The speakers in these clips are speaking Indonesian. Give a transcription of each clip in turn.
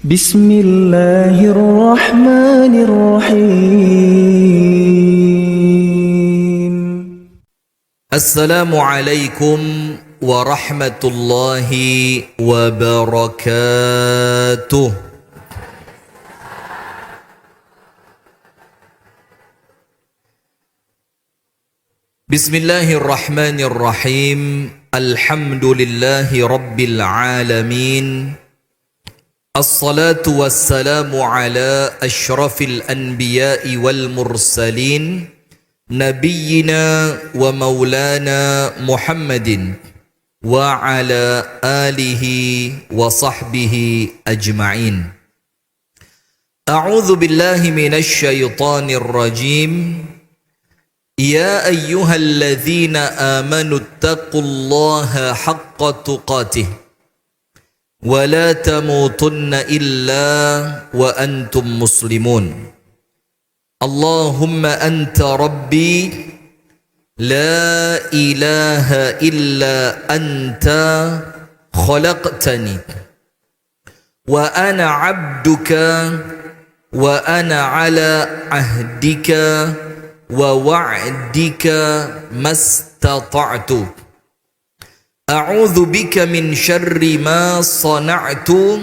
Bismillahirrahmanirrahim. Assalamualaikum warahmatullahi wabarakatuh. Bismillahirrahmanirrahim. Alhamdulillahi rabbil alamin. Assalatu wassalamu ala ashrafil anbiya'i wal mursalin, Nabiyyina wa maulana Muhammadin wa ala alihi wa sahbihi ajma'in. A'udzu billahi minasy syaithanir rajim. Ya ayyuhalladzina amanu taqullaha haqqa tuqatih wa la tamutunna illa wa antum muslimun. Allahumma anta rabbi la ilaha illa anta khalaqtani wa ana abduka wa ana ala ahdika wa wa'dika mastata'tu. A'udzu bika min syarri ma sana'tu.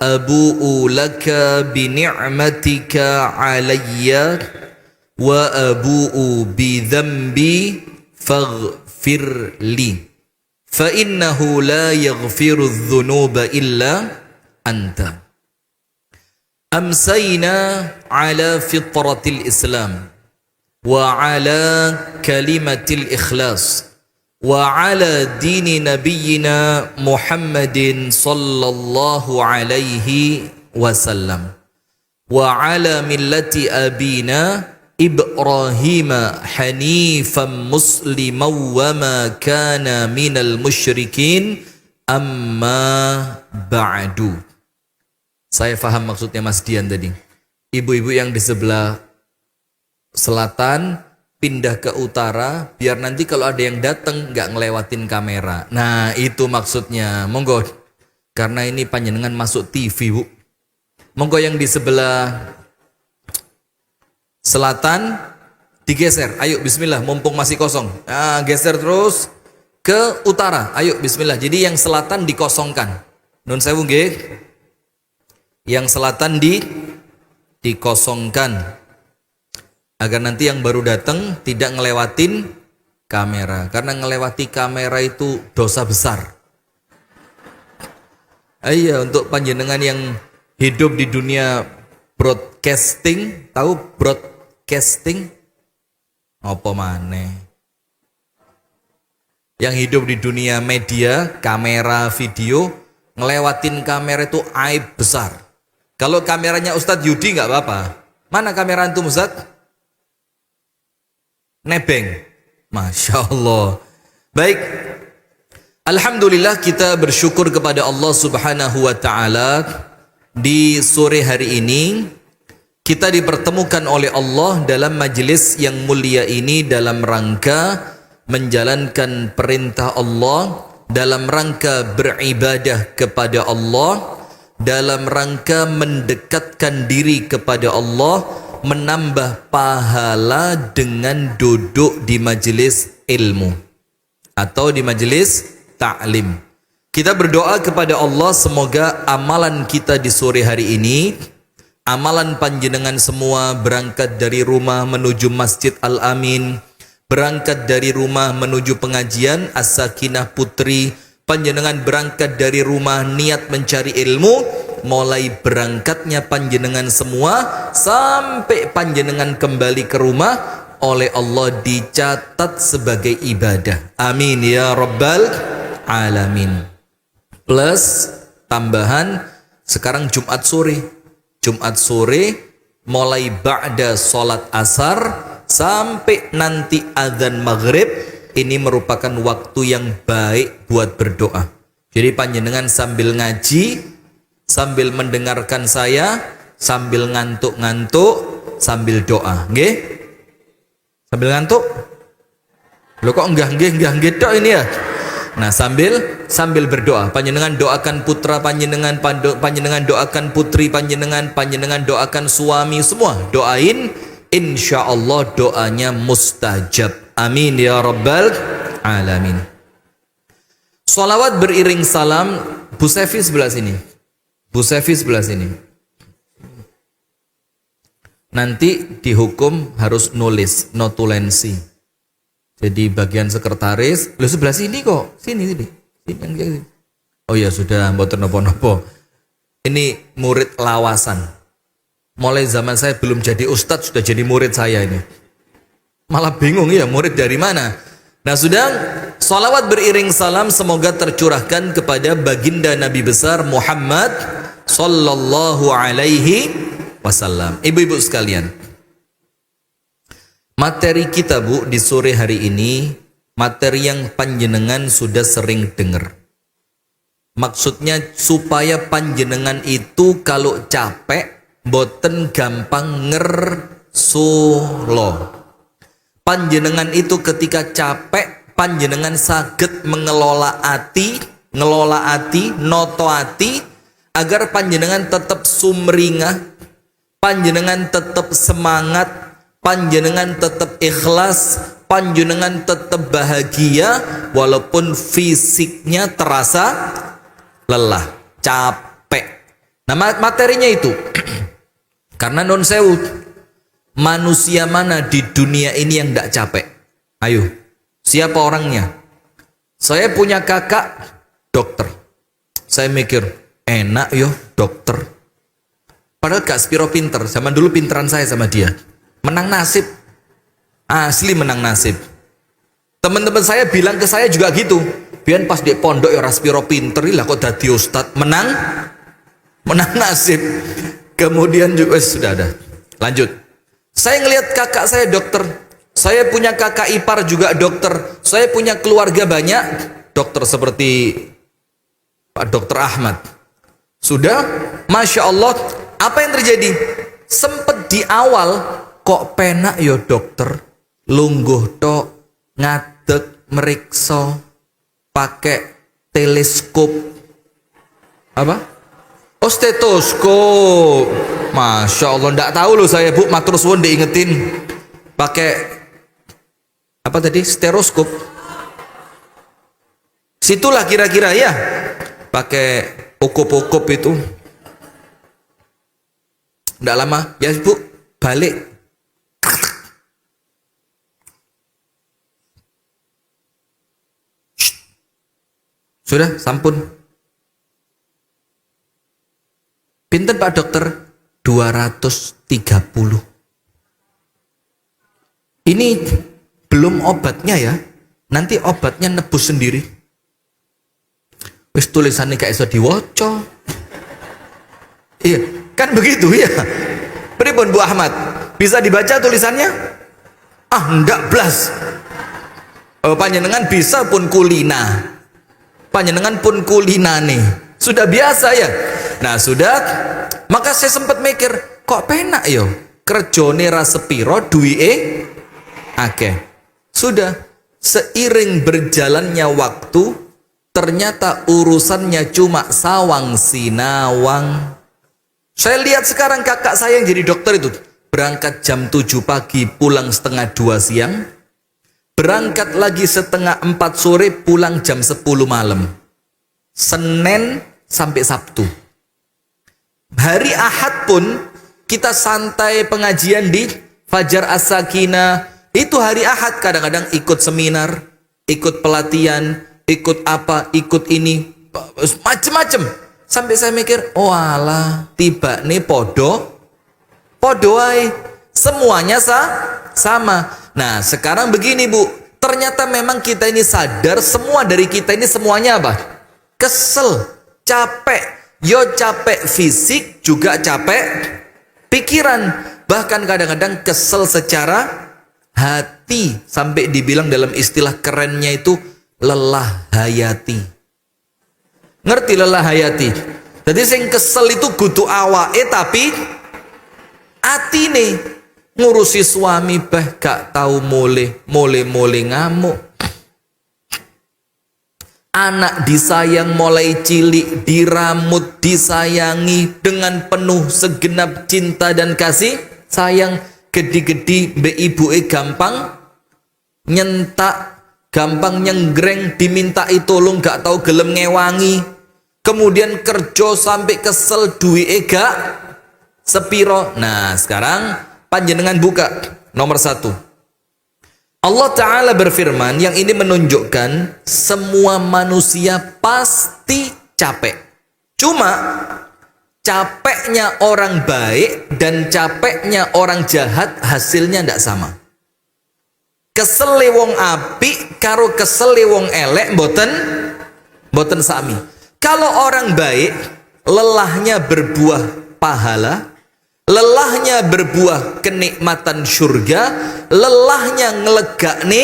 Abu'u laka bi ni'matika alayya wa abu'u bi dhanbi faghfir li fa innahu la yaghfiru dhunuba illa anta. Amsayna ala fitratil Islam wa ala kalimatil ikhlas wa ala dini nabiyyina Muhammadin sallallahu alaihi wasallam wa ala millati abina Ibrahim hanifan musliman wa ma kana minal musyrikin, amma ba'du. Saya faham maksudnya Mas Dian tadi. Ibu-ibu yang di sebelah selatan pindah ke utara, biar nanti kalau ada yang datang nggak ngelewatin kamera. Nah itu maksudnya. Monggo, karena ini panjenengan masuk TV, Bu. Monggo yang di sebelah selatan digeser. Ayo bismillah, mumpung masih kosong. Nah, geser terus ke utara. Ayo bismillah. Jadi yang selatan dikosongkan. Nun sewu nggih. Yang selatan dikosongkan, agar nanti yang baru datang tidak ngelewatin kamera. Karena ngelewati kamera itu dosa besar. Iya, untuk panjenengan yang hidup di dunia broadcasting, tahu broadcasting? Apa maneh? Yang hidup di dunia media, kamera, video, ngelewatin kamera itu aib besar. Kalau kameranya Ustadz Yudi nggak apa-apa. Mana kamera antum Ustadz? Nebeng. Masya Allah. Baik. Alhamdulillah kita bersyukur kepada Allah subhanahu wa ta'ala. Di sore hari ini kita dipertemukan oleh Allah dalam majelis yang mulia ini, dalam rangka menjalankan perintah Allah, dalam rangka beribadah kepada Allah, dalam rangka mendekatkan diri kepada Allah, menambah pahala dengan duduk di majelis ilmu atau di majelis ta'lim. Kita berdoa kepada Allah semoga amalan kita di sore hari ini, amalan panjenengan semua berangkat dari rumah menuju Masjid Al-Amin, berangkat dari rumah menuju pengajian As-Sakinah Putri, panjenengan berangkat dari rumah niat mencari ilmu, mulai berangkatnya panjenengan semua sampai panjenengan kembali ke rumah oleh Allah dicatat sebagai ibadah. Amin ya rabbal alamin. Plus tambahan, sekarang Jumat sore mulai ba'da sholat asar sampai nanti adzan maghrib, ini merupakan waktu yang baik buat berdoa. Jadi panjenengan sambil ngaji, sambil mendengarkan saya, sambil ngantuk-ngantuk, sambil doa. Nggih? Sambil ngantuk? Loh kok enggak tok ini ya? Nah, sambil berdoa, panjenengan doakan putra panjenengan, panjenengan doakan putri panjenengan, panjenengan doakan suami, semua doain, insya Allah doanya mustajab. Amin ya rabbal alamin. Sholawat beriring salam. Bu Sefi sebelah sini, Bu Sefi sebelah sini. Nanti dihukum harus nulis, notulensi. Jadi bagian sekretaris, lu sebelah sini kok, sini. Oh ya sudah, mboten nopo-nopo. Ini murid lawasan. Mulai zaman saya belum jadi ustadz sudah jadi murid saya ini. Malah bingung ya murid dari mana. Nah sudah, sholawat beriring salam semoga tercurahkan kepada baginda Nabi besar Muhammad sallallahu alaihi wasallam. Ibu-ibu sekalian, materi kita Bu di sore hari ini materi yang panjenengan sudah sering dengar. Maksudnya supaya panjenengan itu kalau capek boten gampang ngersolo. Panjenengan itu ketika capek panjenengan saged mengelola hati, noto hati agar panjenengan tetap sumringah, panjenengan tetap semangat, panjenengan tetap ikhlas, panjenengan tetap bahagia walaupun fisiknya terasa lelah, capek. Nah materinya itu karena non sewu, manusia mana di dunia ini yang tidak capek? Ayo, siapa orangnya? Saya punya kakak dokter. Saya mikir enak yo dokter. Padahal gak spiro pinter. Zaman dulu pinteran saya sama dia. Menang nasib. Asli menang nasib. Teman-teman saya bilang ke saya juga gitu. Biar pas di pondok ya raspiro pinter lah kok dadi ustad. Menang nasib. Kemudian juga sudah ada. Lanjut. Saya ngelihat kakak saya dokter. Saya punya kakak ipar juga dokter. Saya punya keluarga banyak dokter seperti Pak Dokter Ahmad. Sudah, Masya Allah. Apa yang terjadi? Sempet di awal kok penak yo dokter, lungguh tok, ngadeg, meriksa, pakai teleskop, apa? Oh stetoskop. Masya Allah, ndak tahu loh saya Bu, matur suwun diingetin. Pakai apa tadi? Stereoskop. Situlah kira-kira ya. Pakai ukup-ukup itu. Ndak lama, ya Bu, balik. Sudah, sampun. Pinten Pak Dokter? 230. Ini belum obatnya ya. Nanti obatnya nebus sendiri. Wis tulisannya gak iso diwoco. Iya, kan begitu ya. Pripun Bu Ahmad? Bisa dibaca tulisannya? Ah, ndak blas. Panjenengan bisa pun kulina. Panjenengan pun kulina nih. Sudah biasa ya. Nah, sudah. Maka saya sempat mikir, kok penak yo? Kerjone ra sepiro, duwike akeh. Sudah, seiring berjalannya waktu, ternyata urusannya cuma sawang sinawang. Saya lihat sekarang kakak saya yang jadi dokter itu berangkat jam 7 pagi, pulang setengah 2 siang. Berangkat lagi setengah 4 sore, pulang jam 10 malam. Senin sampai Sabtu. Hari Ahad pun kita santai pengajian di Fajar As-Sakinah. Itu hari Ahad kadang-kadang ikut seminar, ikut pelatihan, ikut apa, ikut ini, macem-macem. Sampai saya mikir, oh alah, tiba nih podo ay. Semuanya sama. Nah sekarang begini Bu, ternyata memang kita ini sadar, semua dari kita ini semuanya apa? Kesel, capek. Yo capek fisik, juga capek pikiran. Bahkan kadang-kadang kesel secara hati. Sampai dibilang dalam istilah kerennya itu lelah hayati. Ngerti lelah hayati? Jadi sing kesel itu kudu awake tapi hati nih. Ngurusi suami gak tahu mole ngamuk. Anak disayang mulai cilik, diramut, disayangi dengan penuh segenap cinta dan kasih sayang. Gedi-gedi mbek ibuke gampang nyentak, gampang nyenggreng, dimintai tolong gak tahu gelem ngewangi. Kemudian kerja sampai kesel, duwike gak sepiro. Nah, sekarang panjenengan buka nomor 1. Allah Ta'ala berfirman, yang ini menunjukkan semua manusia pasti capek. Cuma capeknya orang baik dan capeknya orang jahat hasilnya tidak sama. Kesele wong apik karo kesele wong elek mboten sami. Kalau orang baik, lelahnya berbuah pahala, lelahnya berbuah kenikmatan surga, lelahnya ngelegakne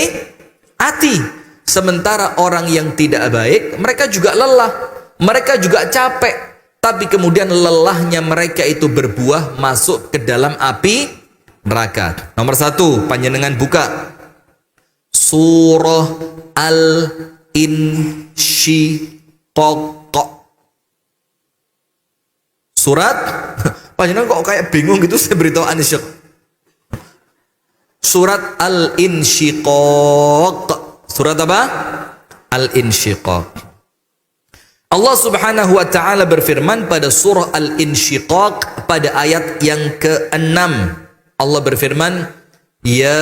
hati. Sementara orang yang tidak baik, mereka juga lelah, mereka juga capek, tapi kemudian lelahnya mereka itu berbuah masuk ke dalam api neraka. Nomor 1, panjenengan buka surah Al-Insyiqaq. Surat panjenengan kok kayak bingung gitu, saya beritahu Anisyq. Surat Al-Insyiqaq. Surat apa? Al-Insyiqaq. Allah Subhanahu wa taala berfirman pada surah Al-Insyiqaq pada ayat yang ke-6. Allah berfirman, ya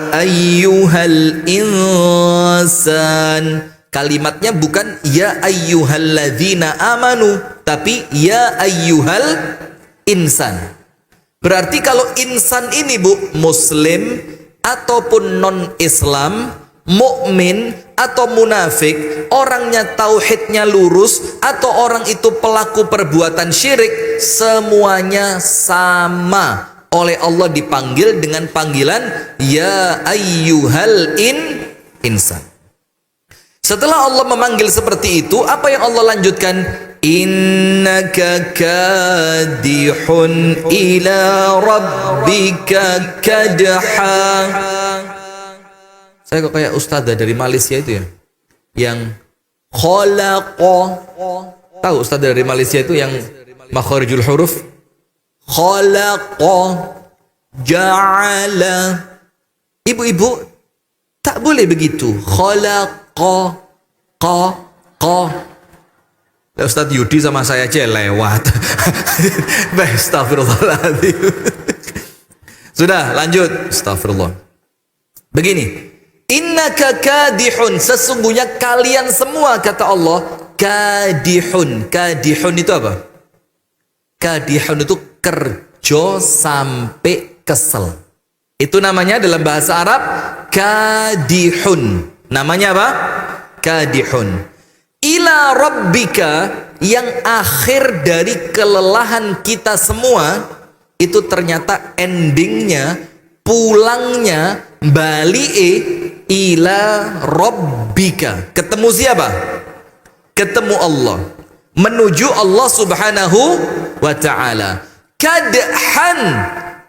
ayyuhal insan. Kalimatnya bukan ya ayyuhalladzina amanu, tapi ya ayyuhal insan. Berarti kalau insan ini Bu, muslim ataupun non-Islam, mukmin atau munafik, orangnya tauhidnya lurus atau orang itu pelaku perbuatan syirik, semuanya sama oleh Allah dipanggil dengan panggilan ya ayyuhal insan. Setelah Allah memanggil seperti itu, apa yang Allah lanjutkan? Innaka kadihun ila rabbika kadha. Saya kok kayak ustadzah dari Malaysia itu ya, yang khalaqa. Tahu ustadzah dari Malaysia itu yang makharijul huruf? Khalaqa, ja'ala. Ibu-ibu tak boleh begitu. Khalaqa, qa. Ustadz Yudi sama saya aja lewat. Astagfirullahaladzim. Sudah, lanjut. Astagfirullah. Begini, innaka kadihun, sesungguhnya kalian semua, kata Allah, kadihun. Kadihun itu apa? Kadihun itu kerja sampai kesel. Itu namanya dalam bahasa Arab kadihun. Namanya apa? Kadihun. Ila rabbika, yang akhir dari kelelahan kita semua itu ternyata endingnya, pulangnya, bali'e ila rabbika. Ketemu siapa? Ketemu Allah, menuju Allah Subhanahu wa ta'ala. Kadhan,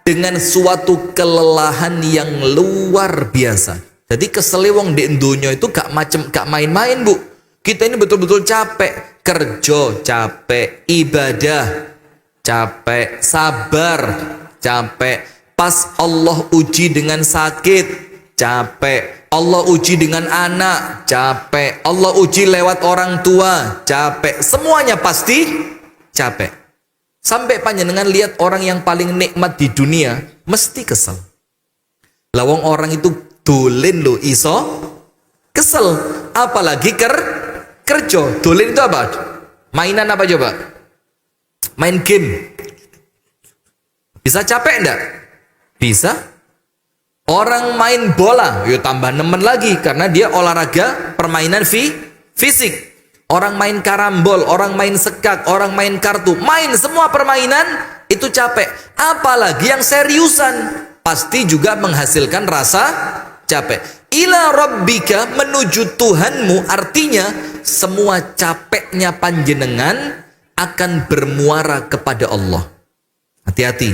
dengan suatu kelelahan yang luar biasa. Jadi keselewong di dunia itu gak main-main Bu. Kita ini betul-betul capek, kerja capek, ibadah capek, sabar capek. Pas Allah uji dengan sakit, capek. Allah uji dengan anak, capek. Allah uji lewat orang tua, capek. Semuanya pasti capek. Sampai panjenengan lihat orang yang paling nikmat di dunia mesti kesel. Lawang orang itu dolen lo iso kesel, apalagi kerja. Dolen itu apa? Mainan apa coba? Main game. Bisa capek enggak? Bisa. Orang main bola, yuk tambah nemen lagi karena dia olahraga permainan fisik. Orang main karambol, orang main sekak, orang main kartu, main semua permainan itu capek. Apalagi yang seriusan, pasti juga menghasilkan rasa capek. Ila rabbika, menuju Tuhanmu, artinya semua capeknya panjenengan akan bermuara kepada Allah. Hati-hati,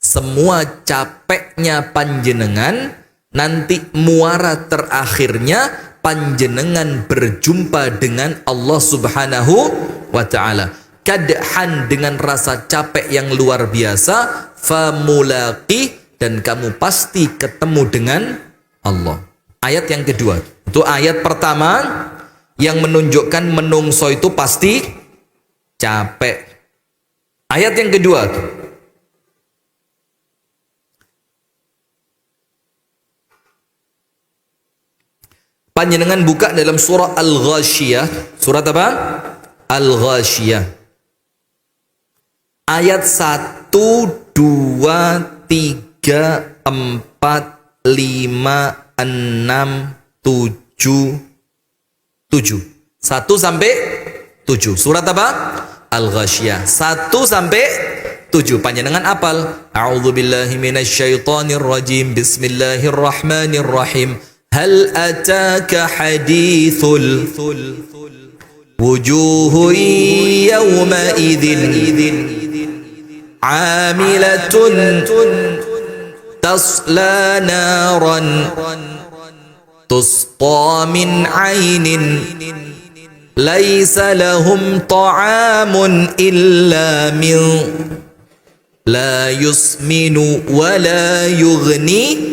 semua capeknya panjenengan nanti muara terakhirnya panjenengan berjumpa dengan Allah Subhanahu wa ta'ala. Kadhan, dengan rasa capek yang luar biasa, famulaqi, dan kamu pasti ketemu dengan Allah. Ayat yang kedua, itu ayat pertama yang menunjukkan menungso itu pasti capek. Ayat yang kedua, panjenengan buka dalam surah Al-Ghasyiyah. Surat apa? Al-Ghasyiyah. Ayat 1, 2, 3, 4, 5, 6, 7. 1 sampai 7. Surat apa? Al-Ghasyiyah. 1 sampai 7. Panjenengan apal? A'udzubillahi minasyaitonirrajim. Bismillahirrahmanirrahim. Hal ataka hadithul wujuhu yawma idzin amilatun tasla naran tusqa min ainin laisa lahum ta'amun illa min la yusminu wa la yughni.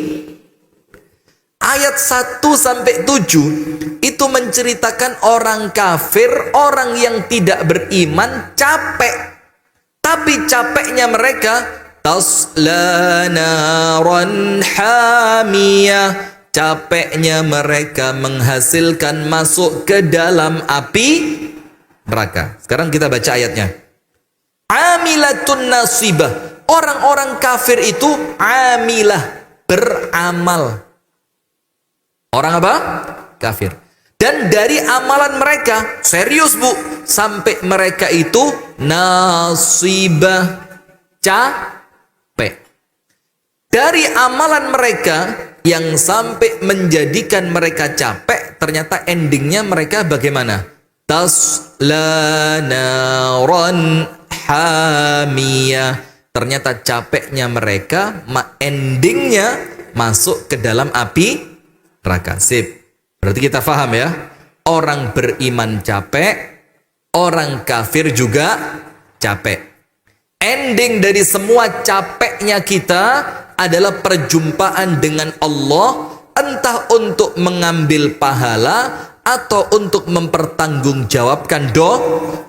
Ayat 1 sampai 7 itu menceritakan orang kafir, orang yang tidak beriman capek. Tapi capeknya mereka tasla naran hamiyah, capeknya mereka menghasilkan masuk ke dalam api neraka. Sekarang kita baca ayatnya. Amilatun nasibah, orang-orang kafir itu amilah, beramal. Orang apa? Kafir. Dan dari amalan mereka, serius bu, sampai mereka itu nasibah, capek. Dari amalan mereka yang sampai menjadikan mereka capek, ternyata endingnya mereka bagaimana? Tasla naran hamiyah. Ternyata capeknya mereka, endingnya masuk ke dalam api neraka. Sip. Berarti kita paham ya. Orang beriman capek, orang kafir juga capek. Ending dari semua capeknya kita adalah perjumpaan dengan Allah, entah untuk mengambil pahala atau untuk mempertanggungjawabkan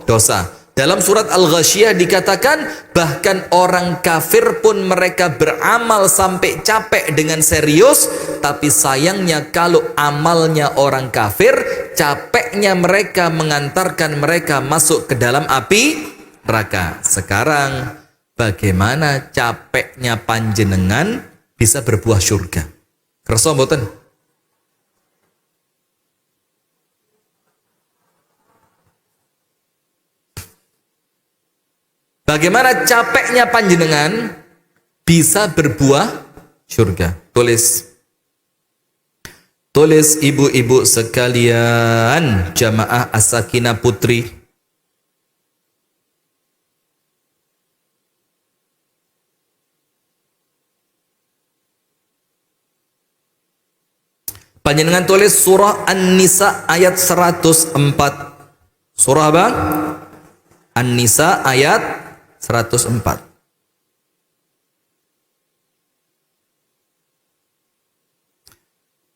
dosa. Dalam surat Al-Ghasyiyah dikatakan bahkan orang kafir pun mereka beramal sampai capek dengan serius, tapi sayangnya kalau amalnya orang kafir, capeknya mereka mengantarkan mereka masuk ke dalam api neraka. Sekarang bagaimana capeknya panjenengan bisa berbuah surga? Kersa mboten? Bagaimana capeknya panjenengan bisa berbuah surga? Tulis ibu-ibu sekalian, jamaah As-Sakinah Putri. Panjenengan tulis surah An-Nisa ayat 104. Surah apa? An-Nisa ayat 104.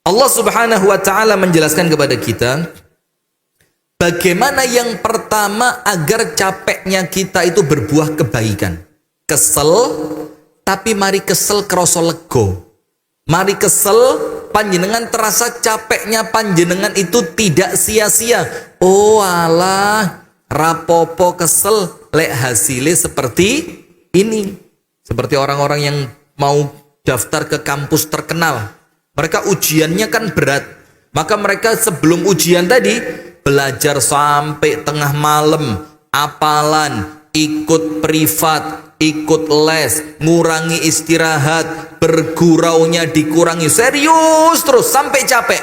Allah Subhanahu wa ta'ala menjelaskan kepada kita bagaimana yang pertama agar capeknya kita itu berbuah kebaikan. Kesel, tapi mari kesel kroso lego. Mari kesel, panjenengan terasa capeknya panjenengan itu tidak sia-sia. Oh alah, rapopo kesel, lek hasilnya seperti ini. Seperti orang-orang yang mau daftar ke kampus terkenal. Mereka ujiannya kan berat. Maka mereka sebelum ujian tadi belajar sampai tengah malam, apalan, ikut privat, ikut les, ngurangi istirahat, berguraunya dikurangi, serius terus sampai capek.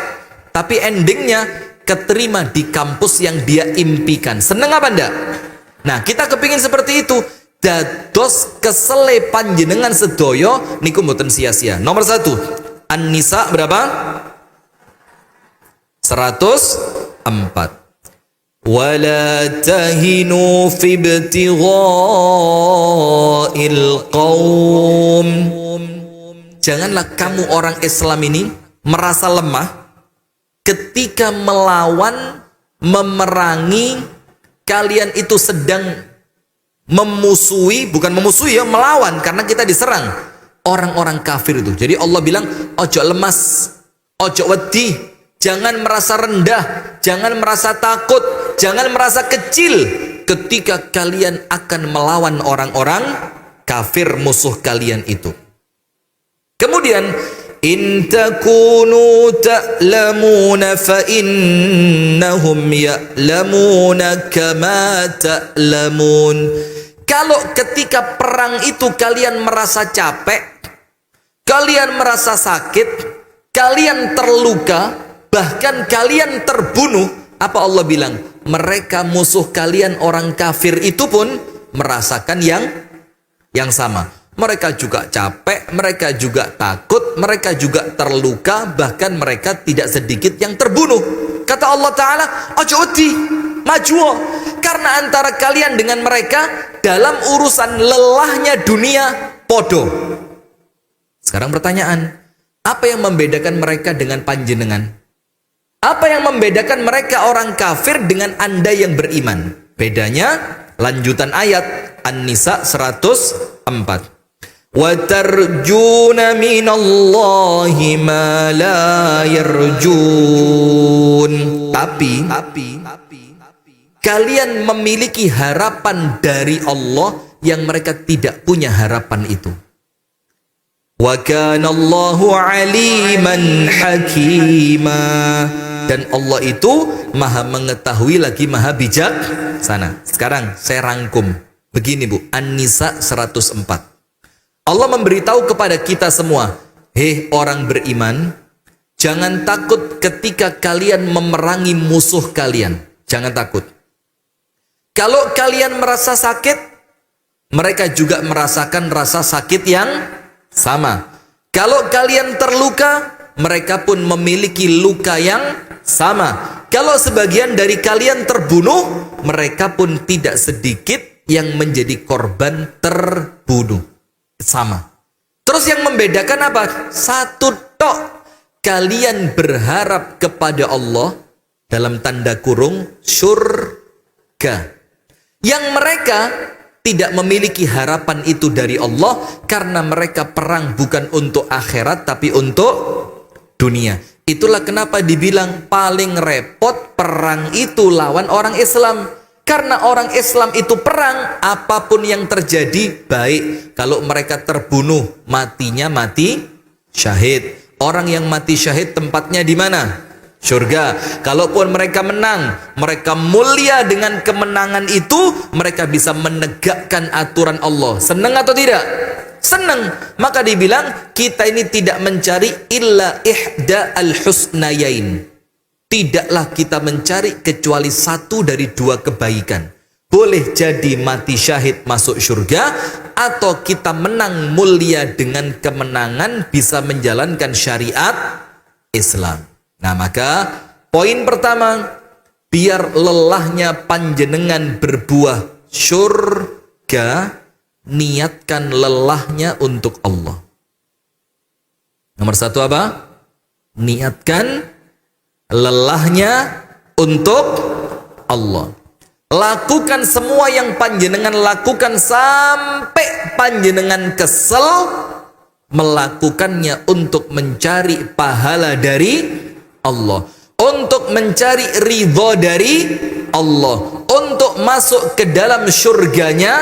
Tapi endingnya keterima di kampus yang dia impikan. Seneng apa enggak? Nah, kita kepingin seperti itu. Dados kesele panjenengan sedoyo niku mboten sia-sia. Nomor 1, An-Nisa berapa? 104. Wala tahinu fi ibtigha'il qaum. Janganlah kamu orang Islam ini merasa lemah ketika melawan, memerangi, kalian itu sedang memusuhi, bukan memusuhi ya, melawan, karena kita diserang orang-orang kafir itu. Jadi Allah bilang, ojo lemas, ojo wedi, jangan merasa rendah, jangan merasa takut, jangan merasa kecil ketika kalian akan melawan orang-orang kafir, musuh kalian itu. Kemudian, in takunu ta'lamuna fa innahum ya'lamuna kama ta'lamun. Kalau ketika perang itu kalian merasa capek, kalian merasa sakit, kalian terluka, bahkan kalian terbunuh, apa Allah bilang? Mereka musuh kalian orang kafir itu pun merasakan yang sama. Mereka juga capek, mereka juga takut, mereka juga terluka, bahkan mereka tidak sedikit yang terbunuh. Kata Allah Ta'ala, ojo wedi, majuo, karena antara kalian dengan mereka dalam urusan lelahnya dunia podo. Sekarang pertanyaan, apa yang membedakan mereka dengan panjenengan? Apa yang membedakan mereka orang kafir dengan Anda yang beriman? Bedanya, lanjutan ayat An-Nisa 104. وَتَرْجُونَ مِنَ اللَّهِ مَا لَا يَرْجُونَ. Tapi kalian memiliki harapan dari Allah yang mereka tidak punya harapan itu. وَكَانَ اللَّهُ عَلِيمًا حَكِيمًا. Dan Allah itu maha mengetahui lagi maha bijaksana. Sekarang saya rangkum. Begini Bu, An-Nisa 104. Allah memberitahu kepada kita semua, hei orang beriman, jangan takut ketika kalian memerangi musuh kalian. Jangan takut. Kalau kalian merasa sakit, mereka juga merasakan rasa sakit yang sama. Kalau kalian terluka, mereka pun memiliki luka yang sama. Kalau sebagian dari kalian terbunuh, mereka pun tidak sedikit yang menjadi korban terbunuh. Sama. Terus yang membedakan apa? Satu tok. Kalian berharap kepada Allah dalam tanda kurung surga. Yang mereka tidak memiliki harapan itu dari Allah karena mereka perang bukan untuk akhirat tapi untuk dunia. Itulah kenapa dibilang paling repot perang itu lawan orang Islam. Karena orang Islam itu perang, apapun yang terjadi baik. Kalau mereka terbunuh, matinya mati syahid. Orang yang mati syahid tempatnya di mana? Surga. Kalaupun mereka menang, mereka mulia dengan kemenangan itu, mereka bisa menegakkan aturan Allah. Senang atau tidak? Senang. Maka dibilang, kita ini tidak mencari illa ihda al-husnayain. Tidaklah kita mencari kecuali satu dari dua kebaikan. Boleh jadi mati syahid masuk surga, atau kita menang mulia dengan kemenangan bisa menjalankan syariat Islam. Nah maka poin pertama, biar lelahnya panjenengan berbuah surga, niatkan lelahnya untuk Allah. Nomor satu apa? Niatkan lelahnya untuk Allah. Lakukan semua yang panjenengan lakukan sampai panjenengan kesel, melakukannya untuk mencari pahala dari Allah, untuk mencari ridho dari Allah, untuk masuk ke dalam surganya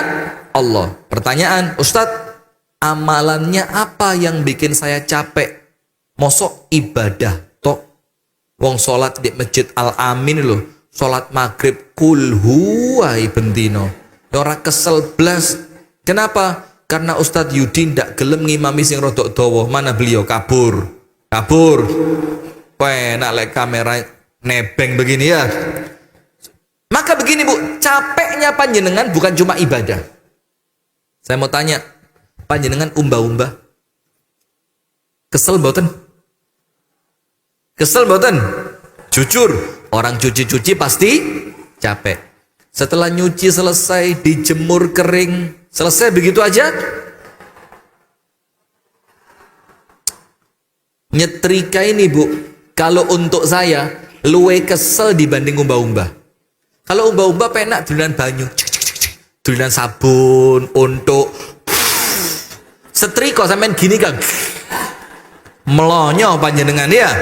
Allah. Pertanyaan, Ustadz, amalannya apa yang bikin saya capek? Mosok ibadah tok. Wong sholat di masjid Al-Amin loh, sholat maghrib kulhu ay bentino, ora kesel blas. Kenapa? Karena Ustadz Yudi ndak gelem ngimami sing rodok dawa. Mana beliau? Kabur. Enak lek kamera nebeng begini ya. Maka begini Bu, capeknya panjenengan bukan cuma ibadah. Saya mau tanya, panjenengan umbah-umbah kesel mboten? Kesel mboten? Jujur, orang cuci-cuci pasti capek. Setelah nyuci selesai, dijemur kering, selesai begitu aja. Nyetrika ini Bu, kalau untuk saya luwe kesel dibanding umbah-umbah. Kalau umbah-umbah penak duluan banyu, duluan sabun untuk setrika sampean gini kan, melonyo panjenengan ya,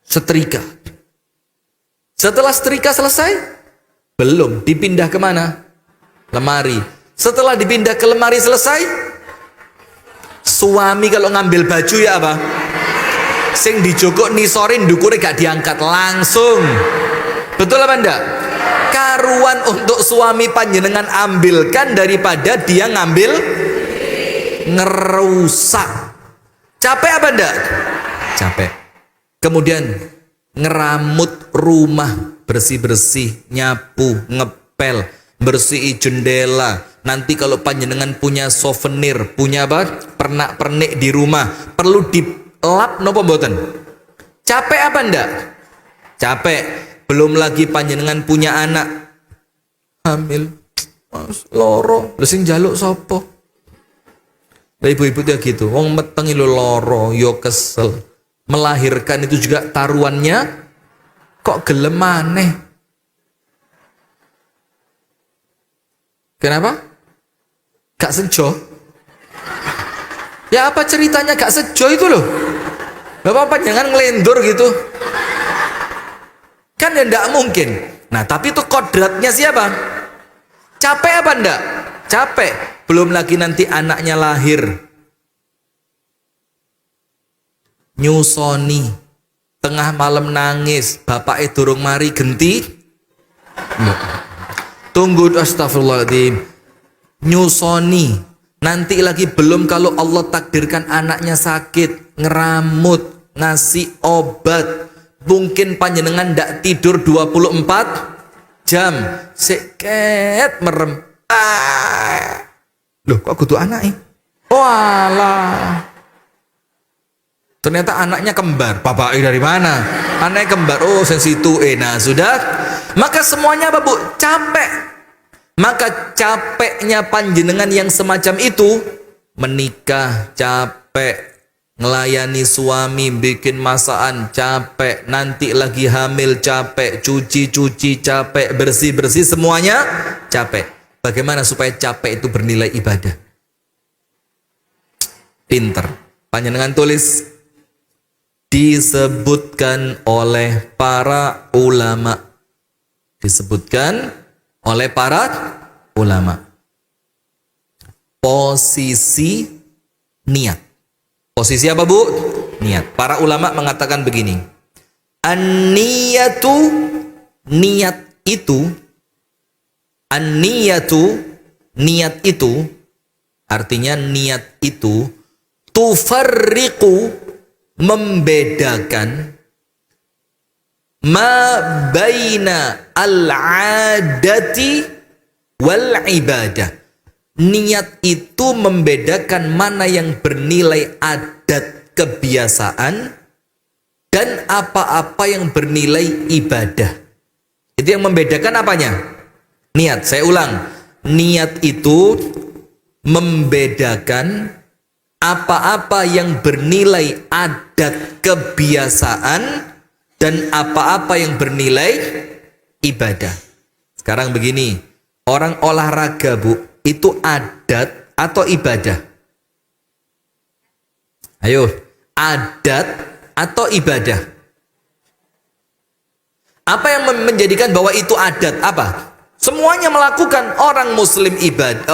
setrika. Setelah setrika selesai, belum dipindah kemana? Lemari. Setelah dipindah ke lemari selesai, suami kalau ngambil baju ya apa? Sing dijogok nisorin dukure gak diangkat langsung. Betul apa enggak? Karuan untuk suami panjenengan ambilkan daripada dia ngambil ngerusak. Capek apa enggak? Capek. Kemudian ngeramut rumah, bersih-bersih, nyapu, ngepel, bersih jendela. Nanti kalau panjenengan punya souvenir, punya apa? Pernak-pernik di rumah, perlu dilap nopo mboten? Capek apa enggak? Capek. Belum lagi panjenengan punya anak hamil, Mas loro, lha sing njaluk sapa? Lah ibu-ibu dia gitu, wong metengi lo loro, yo kesel. Melahirkan itu juga taruhannya kok gelem maneh. Kenapa? Gak sejo? Ya apa ceritanya gak sejo itu loh? Bapak jangan ngelendur gitu. Kan ya enggak mungkin. Nah tapi itu kodratnya siapa? Capek apa enggak? Capek. Belum lagi nanti anaknya lahir, nyusoni, tengah malam nangis, bapaknya durung mari genti. Tunggu, astagfirullahaladzim. Nyusoni, nanti lagi belum kalau Allah takdirkan anaknya sakit, ngeramut, ngasih obat. Mungkin panjenengan ndak tidur 24 jam, seket merem. Loh kok kudu anaknya? Walah. Ternyata anaknya kembar. Bapaknya dari mana? Anaknya kembar. Oh sensitu. Nah sudah. Maka semuanya apa Bu? Capek. Maka capeknya panjenengan yang semacam itu, menikah capek, ngelayani suami, bikin masakan capek, nanti lagi hamil capek, cuci-cuci capek, bersih-bersih semuanya capek. Bagaimana supaya capek itu bernilai ibadah? Pinter. Panjenengan tulis, disebutkan oleh para ulama. Disebutkan oleh para ulama. Posisi niat. Posisi apa Bu? Niat. Para ulama mengatakan begini. An-niyatu, niat itu. An-niyatu, niat itu. Artinya niat itu. Tufarriqu, membedakan. Ma baina al-adati wal ibadah. Niat itu membedakan mana yang bernilai adat kebiasaan dan apa-apa yang bernilai ibadah. Itu yang membedakan apanya? Niat. Saya ulang. Niat itu membedakan apa-apa yang bernilai adat kebiasaan dan apa-apa yang bernilai ibadah. Sekarang begini, orang olahraga Bu, itu adat atau ibadah? Ayo, adat atau ibadah? Apa yang menjadikan bahwa itu adat? Apa? Semuanya melakukan. Orang muslim ibadah,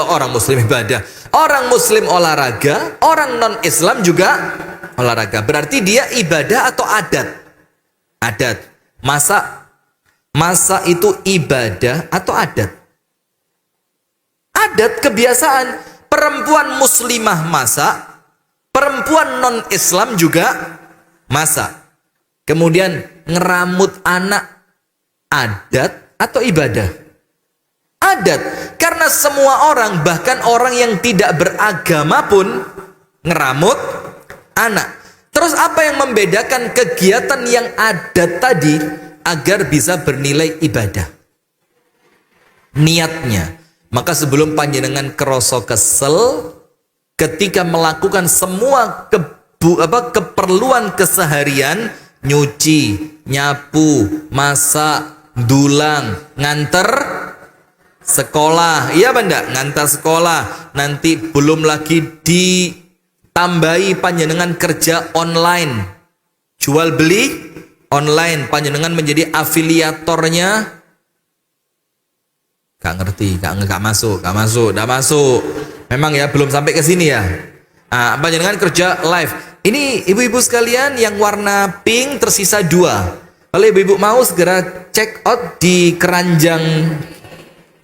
orang muslim olahraga, orang non Islam juga olahraga. Berarti dia ibadah atau adat? Adat. Masa itu ibadah atau adat? Adat, kebiasaan. Perempuan muslimah masak, perempuan non-Islam juga masak. Kemudian ngeramut anak, adat atau ibadah? Adat. Karena semua orang, bahkan orang yang tidak beragama pun ngeramut anak. Terus apa yang membedakan kegiatan yang ada tadi agar bisa bernilai ibadah? Niatnya. Maka sebelum panjenengan kroso kesel ketika melakukan semua keperluan keseharian, nyuci, nyapu, masak, dulang, nganter sekolah, iya benda, ngantar sekolah, nanti belum lagi ditambahi panjenengan kerja online, jual beli online, panjenengan menjadi afiliatornya. Gak ngerti, gak masuk. Memang ya belum sampai ke sini ya. Nah, panjenengan kerja live. Ini ibu-ibu sekalian yang warna pink tersisa 2. Kalau ibu-ibu mau segera check out di keranjang.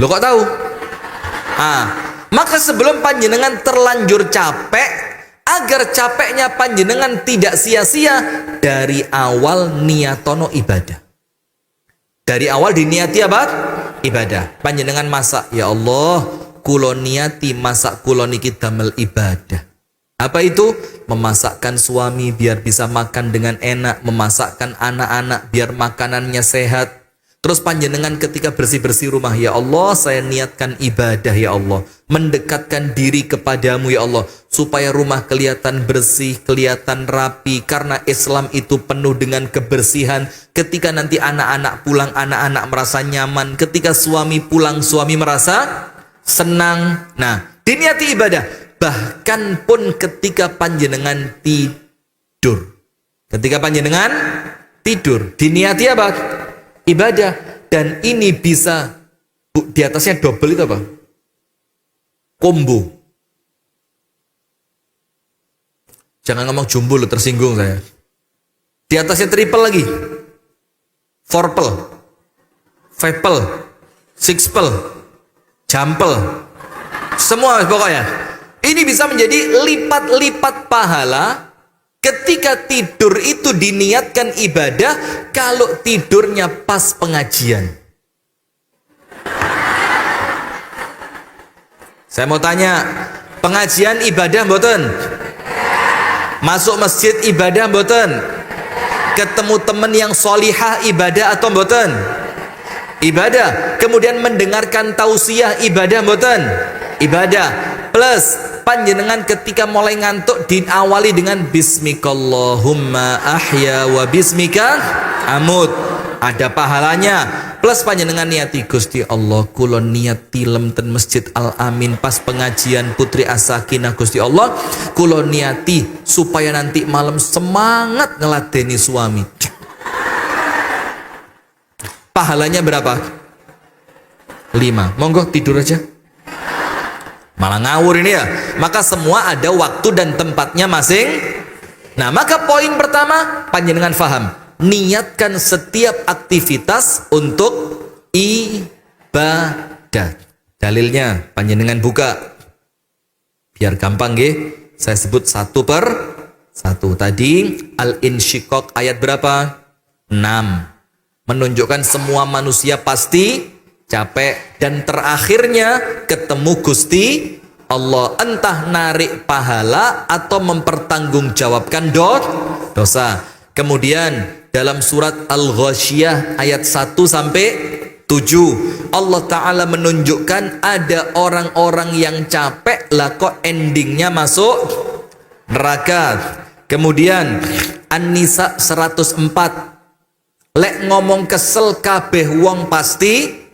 Lo kok tahu? Maka sebelum panjenengan terlanjur capek, agar capeknya panjenengan tidak sia-sia, dari awal niatono ibadah. Dari awal diniati apa? Ibadah. Panjenengan masak, ya Allah, kulo niati masak kulo niki damel ibadah. Apa itu? Memasakkan suami biar bisa makan dengan enak, memasakkan anak-anak biar makanannya sehat. Terus panjenengan ketika bersih-bersih rumah, ya Allah, saya niatkan ibadah ya Allah, mendekatkan diri kepadamu ya Allah, supaya rumah kelihatan bersih, kelihatan rapi, karena Islam itu penuh dengan kebersihan. Ketika nanti anak-anak pulang, anak-anak merasa nyaman. Ketika suami pulang, suami merasa senang. Nah, diniati ibadah. Bahkan pun ketika panjenengan tidur. Ketika panjenengan tidur, diniati apa? Ibadah. Dan ini bisa di atasnya double itu apa? Combo. Jangan ngomong jumbo lo, tersinggung saya. Di atasnya triple lagi. Fourple, fiveple, sixple, jampel. Semua pokoknya. Ini bisa menjadi lipat-lipat pahala. Ketika tidur itu diniatkan ibadah, kalau tidurnya pas pengajian. Saya mau tanya, pengajian ibadah mboten? Masuk masjid ibadah mboten? Ketemu teman yang solihah ibadah atau mboten? Ibadah. Kemudian mendengarkan tausiah ibadah mboten? Ibadah. Plus panjenengan ketika mulai ngantuk diawali dengan bismikallahumma ahya wa bismika amut, ada pahalanya. Plus panjenengan niati, Gusti Allah kula niat tilem ten Masjid Al Amin pas pengajian Putri As-Sakinah, Gusti Allah kula niati supaya nanti malam semangat ngeladeni suami. Pahalanya berapa? 5. Monggo tidur aja. Malah ngawur ini ya. Maka semua ada waktu dan tempatnya masing. Nah, maka poin pertama, panjenengan faham, niatkan setiap aktivitas untuk ibadah. Dalilnya panjenengan buka biar gampang nggih. Saya sebut satu per satu. Tadi Al-Insyiqaq ayat berapa? 6. Menunjukkan semua manusia pasti capek, dan terakhirnya ketemu Gusti Allah, entah narik pahala atau mempertanggungjawabkan dosa. Kemudian dalam surat Al-Ghasyiyah ayat 1 sampai 7 Allah Ta'ala menunjukkan ada orang-orang yang capek lah kok endingnya masuk neraka. Kemudian An-Nisa 104, lek ngomong kesel kabeh wong pasti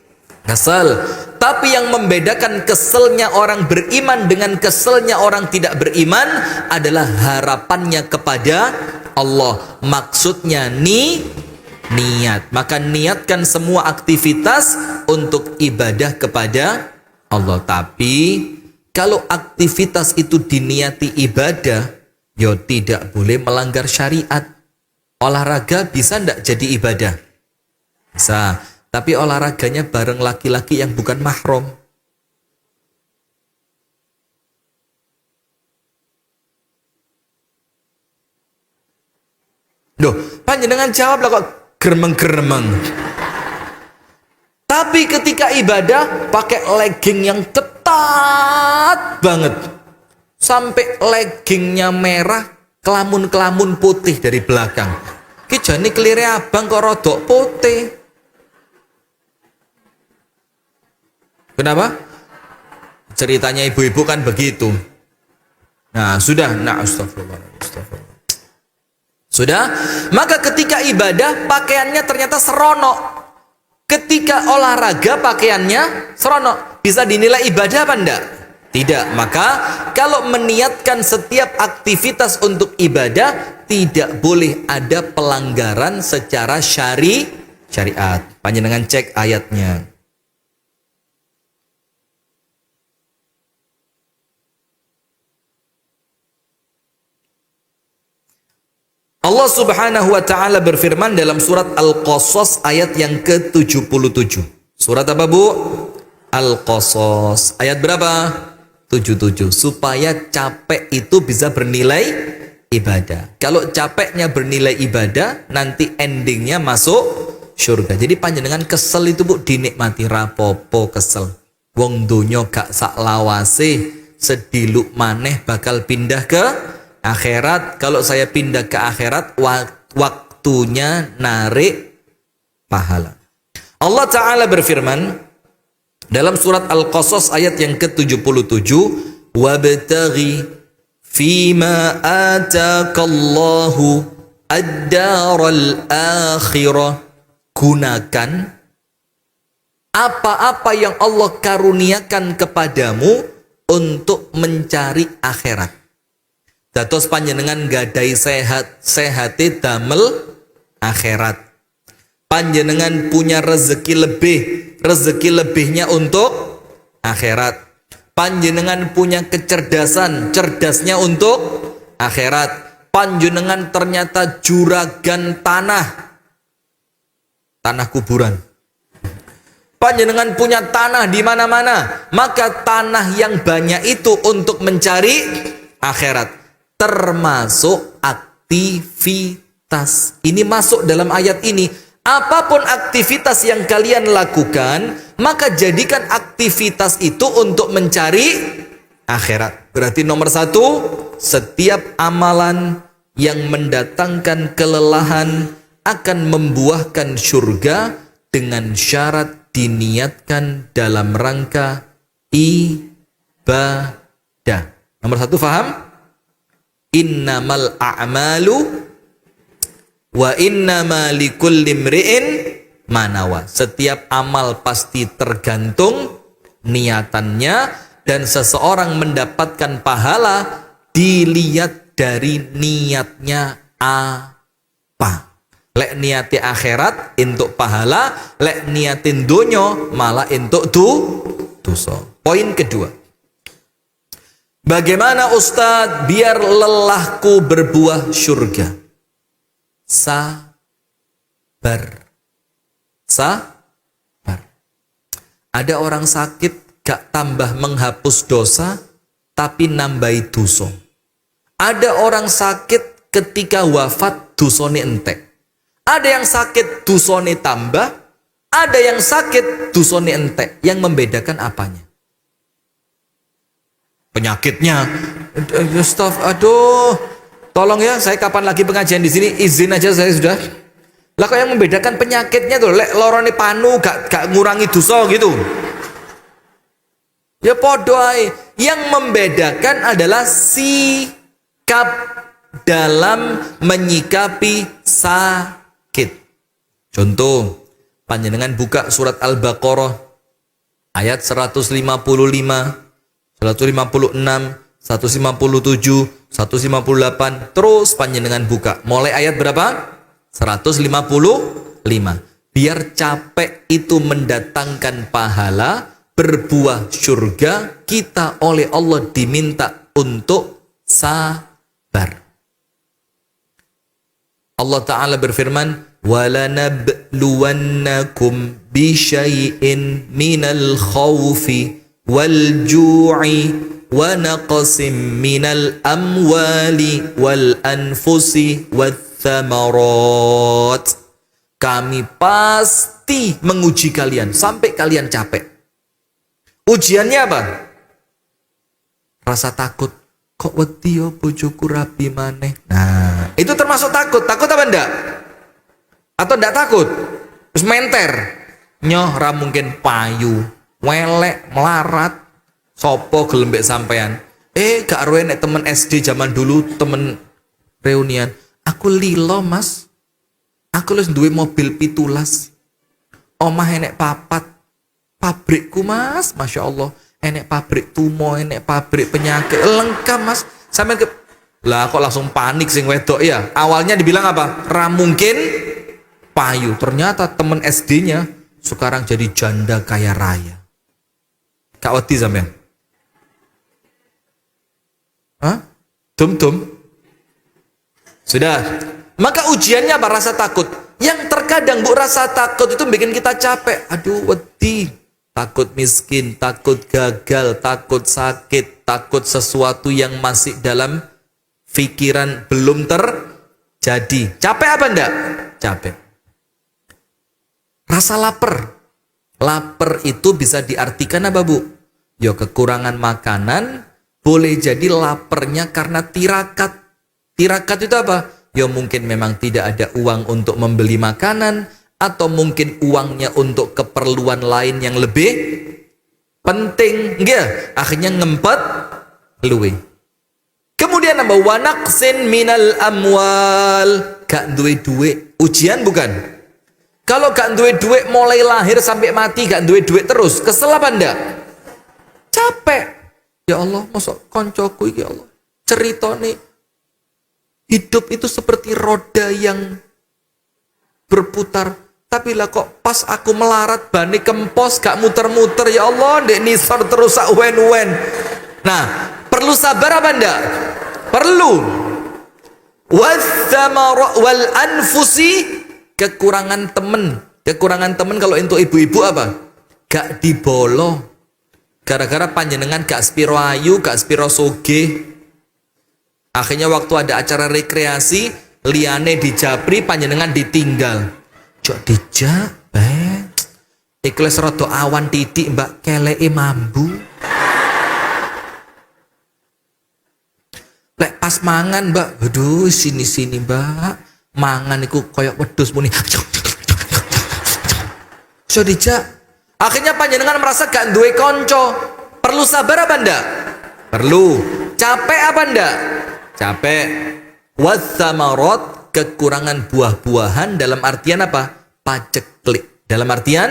kesel. Tapi yang membedakan keselnya orang beriman dengan keselnya orang tidak beriman adalah harapannya kepada Allah. Maksudnya niat. Maka niatkan semua aktivitas untuk ibadah kepada Allah. Tapi kalau aktivitas itu diniati ibadah, ya tidak boleh melanggar syariat. Olahraga bisa ndak jadi ibadah? Bisa. Tapi olahraganya bareng laki-laki yang bukan mahram. Duh, panjenengan jawab lah kok geremeng-geremeng. Tapi ketika ibadah pakai legging yang ketat banget, sampai leggingnya merah, kelamun-kelamun putih dari belakang. Ki jane kelire abang kok rodok putih. Kenapa? Ceritanya ibu-ibu kan begitu. Nah, sudah, astagfirullah. Sudah, maka ketika ibadah pakaiannya ternyata seronok. Ketika olahraga pakaiannya seronok. Bisa dinilai ibadah apa enggak? Tidak. Maka kalau meniatkan setiap aktivitas untuk ibadah, tidak boleh ada pelanggaran secara syariat. Panjenengan cek ayatnya. Allah Subhanahu wa taala berfirman dalam surat Al-Qasas ayat yang ke-77. Surat apa, Bu? Al-Qasas. Ayat berapa? 77. Supaya capek itu bisa bernilai ibadah. Kalau capeknya bernilai ibadah, nanti endingnya masuk surga. Jadi panjenengan kesel itu, Bu, dinikmati, rapopo kesel. Wong donya gak sak lawase, sediluk maneh bakal pindah ke akhirat. Kalau saya pindah ke akhirat, waktunya narik pahala. Allah Ta'ala berfirman dalam surat Al-Qasas ayat yang ke-77, wabtaghi fima atakallahu ad-daral akhirah. Gunakan apa-apa yang Allah karuniakan kepadamu untuk mencari akhirat. Dados panjenengan gadai sehate damel akhirat. Panjenengan punya rezeki lebihnya untuk akhirat. Panjenengan punya kecerdasan, cerdasnya untuk akhirat. Panjenengan ternyata juragan tanah kuburan. Panjenengan punya tanah di mana-mana, maka tanah yang banyak itu untuk mencari akhirat. Termasuk aktivitas. Ini masuk dalam ayat ini. Apapun aktivitas yang kalian lakukan, maka jadikan aktivitas itu untuk mencari akhirat. Berarti nomor 1, setiap amalan yang mendatangkan kelelahan akan membuahkan surga dengan syarat diniatkan dalam rangka ibadah. Nomor 1 paham? Innamal a'malu wa innama likulli imri'in manawa. Setiap amal pasti tergantung niatannya, dan seseorang mendapatkan pahala dilihat dari niatnya apa. Lek niati akhirat untuk pahala, lek niatin donyo malah untuk dosa. Poin kedua. Bagaimana Ustadz biar lelahku berbuah surga? Sabar. Ada orang sakit gak tambah menghapus dosa, tapi nambahi dosa. Ada orang sakit ketika wafat dosane entek. Ada yang sakit dosane tambah, ada yang sakit dosane entek. Yang membedakan apanya? Penyakitnya. Aduh, tolong ya, saya kapan lagi pengajian di sini, izin aja saya sudah. Lah kok yang membedakan penyakitnya tuh, lek lorone panu gak ngurangi dosa gitu. Ya podo ae. Yang membedakan adalah sikap dalam menyikapi sakit. Contoh, panjenengan buka surat Al-Baqarah ayat 155, 156, 157, 158, terus panjenengan buka. Mulai ayat berapa? 155. Biar capek itu mendatangkan pahala, berbuah surga, kita oleh Allah diminta untuk sabar. Allah Ta'ala berfirman, وَلَنَبْلُوَنَّكُمْ بِشَيْءٍ مِنَ الْخَوْفِ وَالْجُوعِ وَنَقْصٍ مِنَ الْأَمْوَالِ وَالْأَنْفُسِ وَالثَّمَرَاتِ. Kami pasti menguji kalian sampai kalian capek. Ujiannya apa? Rasa takut. kok wedi yo bojoku rabi maneh. Nah, itu termasuk takut. Takut apa ndak? Atau ndak takut? Terus menter. Nyoh ra mungkin payu, welek, melarat. Sopo gelembek sampean. Gak roe nek temen SD zaman dulu, temen reunian. Aku lilo, Mas. Aku wis duwe mobil 17. Omah enek papat. Pabrikku, Mas, Masya Allah. Enek pabrik tumo, enek pabrik penyakit. Lengkap, Mas. Sampai ke lah kok langsung panik sing wedok ya. Awalnya dibilang apa? Ra mungkin payu. Ternyata temen SD-nya sekarang jadi janda kaya raya. Kak wedi sampean? Hah? Tum-tum? Sudah. Maka ujiannya apa? Rasa takut. Yang terkadang bu rasa takut itu bikin kita capek. Aduh wedi. Takut miskin, takut gagal, takut sakit, takut sesuatu yang masih dalam pikiran belum terjadi. Capek apa enggak? Capek. Rasa lapar. Lapar itu bisa diartikan apa bu? Ya kekurangan makanan, boleh jadi laparnya karena tirakat. Tirakat itu apa? Ya mungkin memang tidak ada uang untuk membeli makanan, atau mungkin uangnya untuk keperluan lain yang lebih penting. Enggak, akhirnya ngempet luwe. Kemudian apa? Wanaqsin minal amwal. Gak duwe duit. Ujian bukan? Kalau gak duwe duit mulai lahir sampai mati gak duwe duit terus, kesel apa enggak? Capek. Ya Allah, mosok koncoku ya Allah. Cerita nih, hidup itu seperti roda yang berputar. Tapi lah kok pas aku melarat bani kempos gak muter-muter, ya Allah, ndek nisor terus sak wen-wen. Nah, perlu sabar apa enggak? Perlu. Wath-thamara wal anfusi, kekurangan temen. Kekurangan temen kalau untuk ibu-ibu apa? Gak dibolo. Gara-gara panjenengan gak spiro ayu, gak spiro soge. Akhirnya waktu ada acara rekreasi, liane dijapri, panjenengan ditinggal. Cok dijak, ikhlas rodo awan titik mbak keleke mambu. Lek pas mangan mbak, aduh sini mbak, mangan iku koyok wedhus muni. Cok dijak. Akhirnya panjenengan merasa gak duwe konco. Perlu sabar apa ndak? Perlu. Capek apa ndak? Capek. Wathamarat, kekurangan buah-buahan dalam artian apa? Paceklik. Dalam artian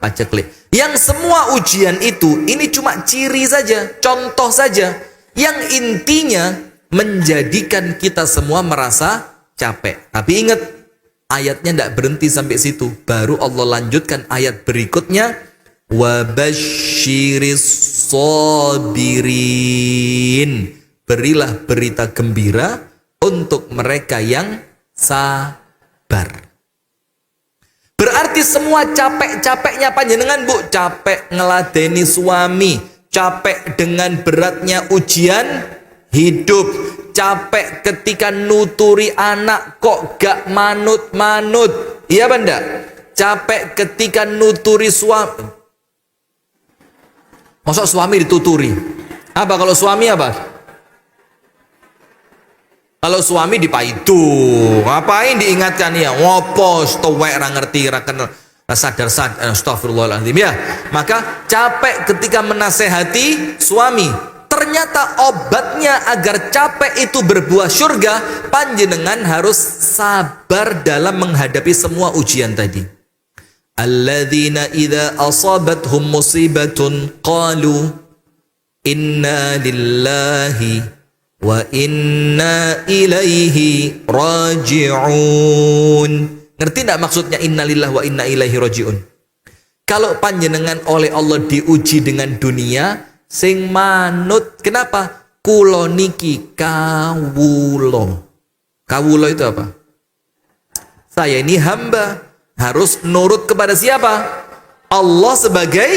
paceklik. Yang semua ujian itu ini cuma ciri saja, contoh saja. Yang intinya menjadikan kita semua merasa capek. Tapi ingat, ayatnya tidak berhenti sampai situ. Baru Allah lanjutkan ayat berikutnya. Wabashiris sabirin. Berilah berita gembira untuk mereka yang sabar. Berarti semua capek-capeknya panjenengan bu, capek ngeladeni suami, capek dengan beratnya ujian hidup, capek ketika nuturi anak kok gak manut-manut, iya benda? Capek ketika nuturi suami. Masa suami dituturi? Apa kalau suami apa? Kalau suami dipaitu, ngapain diingatkan ya? Ngopos, towek, ra ngerti, ra kenal, sadar, astagfirullahaladzim ya. Maka capek ketika menasehati suami. Ternyata obatnya agar capek itu berbuah surga, panjenengan harus sabar dalam menghadapi semua ujian tadi. Alladzina idza asabathum musibatun qalu inna lillahi wa inna ilaihi raji'un. Ngerti enggak maksudnya innalillahi wa inna ilaihi raji'un? Kalau panjenengan oleh Allah diuji dengan dunia, sing manut. Kenapa? Kulo niki kawulo. Kawulo itu apa? Saya ini hamba, harus nurut kepada siapa? Allah sebagai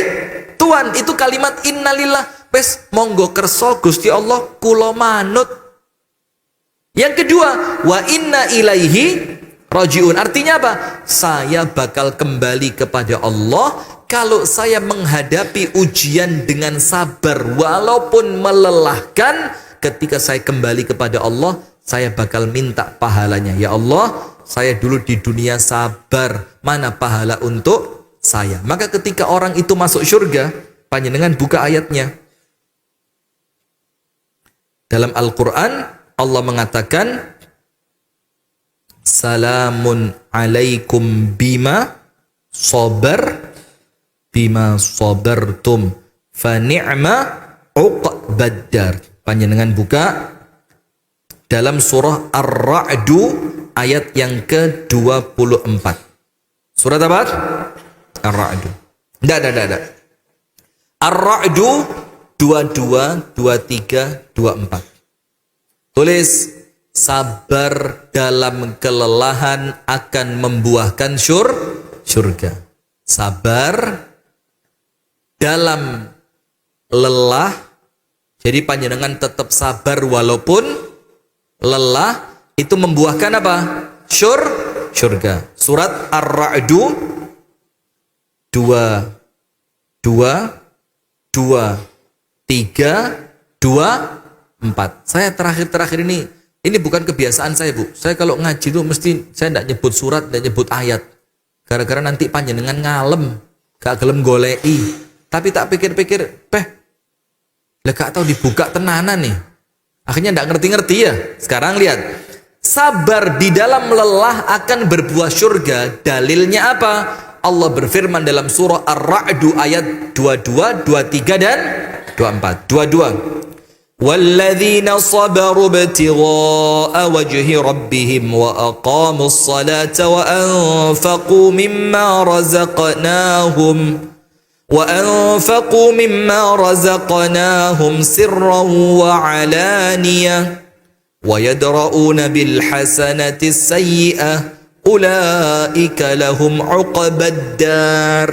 Tuhan. Itu kalimat innalillah. Wes monggo kerso Gusti Allah kulo manut. Yang kedua, wa inna ilaihi rajiun. Artinya apa? Saya bakal kembali kepada Allah kalau saya menghadapi ujian dengan sabar walaupun melelahkan, ketika saya kembali kepada Allah, saya bakal minta pahalanya. Ya Allah, saya dulu di dunia sabar, mana pahala untuk saya? Maka ketika orang itu masuk surga, panjenengan buka ayatnya. Dalam Al-Quran, Allah mengatakan, Salamun alaikum bima sabartum fa ni'ma uqbaddar. Panjenengan buka dalam surah Ar-Ra'du ayat yang ke-24. Surat apa? Ar-Ra'du. Tidak. Ar-Ra'du 22, 23, 24. Tulis, sabar dalam kelelahan akan membuahkan surga. Sabar dalam lelah, jadi panjenengan tetap sabar walaupun lelah, itu membuahkan apa? Surga. Surat Ar-Ra'du 2, 3, 2, 4. Saya terakhir ini bukan kebiasaan saya, Bu. Saya kalau ngaji itu mesti saya tidak nyebut surat, tidak nyebut ayat. Gara-gara nanti panjenengan ngalem, gak gelem golei. Tapi tak pikir-pikir, lah gak tahu dibuka tenanan nih. Akhirnya tidak ngerti-ngerti ya. Sekarang lihat, sabar di dalam lelah akan berbuah surga. Dalilnya apa? Allah berfirman dalam surah Ar-Ra'du ayat 22, 23 dan 24. 22. وَالَّذِينَ صَبَرُوا ابْتِغَاءَ وَجْهِ رَبِّهِمْ وَأَقَامُوا الصَّلَاةَ وَأَنفَقُوا مِمَّا رَزَقْنَاهُمْ سِرًّا وَعَلَانِيَةً وَيَدْرَؤُونَ بِالْحَسَنَةِ السَّيِّئَةَ أُولَئِكَ لَهُمْ عُقْبَى الدَّارِ.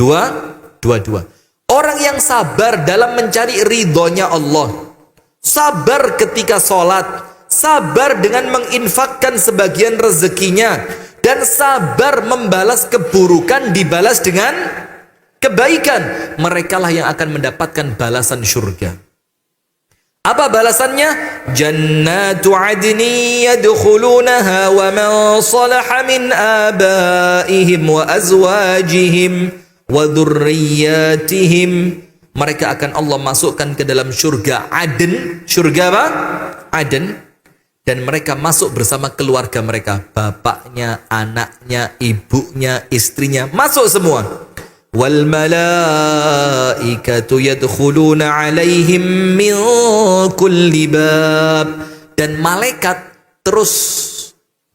2. Orang yang sabar dalam mencari ridhonya Allah, sabar ketika sholat, sabar dengan menginfakkan sebagian rezekinya, dan sabar membalas keburukan dibalas dengan kebaikan, merekalah yang akan mendapatkan balasan surga. Apa balasannya? Jannatu adni yadkhulunaha wa man salaha min abaihim wa azwajihim wa dzurriyyatihim. Mereka akan Allah masukkan ke dalam surga Aden. Surga apa? Aden. Dan mereka masuk bersama keluarga mereka, bapaknya, anaknya, ibunya, istrinya, masuk semua. Wal malaikatu yadkhuluna alaihim min kulli bab. Dan malaikat terus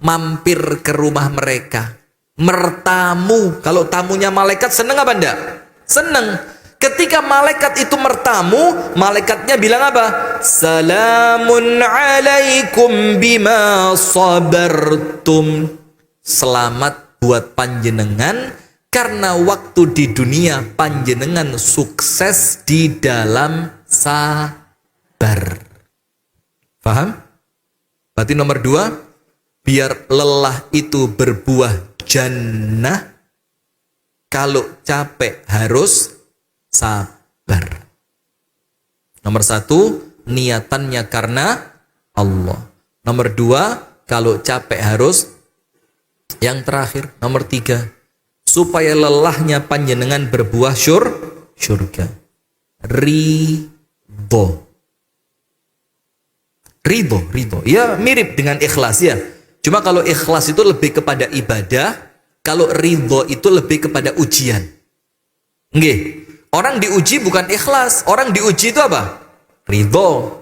mampir ke rumah mereka, mertamu. Kalau tamunya malaikat senang apa enggak? Senang. Ketika malaikat itu mertamu, malaikatnya bilang apa? Salamun alaikum bima sabartum. Selamat buat panjenengan karena waktu di dunia panjenengan sukses di dalam sabar. Paham? Berarti nomor 2, biar lelah itu berbuah jannah, kalau capek harus sabar. Nomor 1, niatannya karena Allah. Nomor 2, kalau capek harus. Yang terakhir, nomor 3, supaya lelahnya panjenengan berbuah surga. Ridho. Ya mirip dengan ikhlas ya. Cuma kalau ikhlas itu lebih kepada ibadah, kalau ridho itu lebih kepada ujian. Nggih. Orang diuji bukan ikhlas, orang diuji itu apa? Ridho.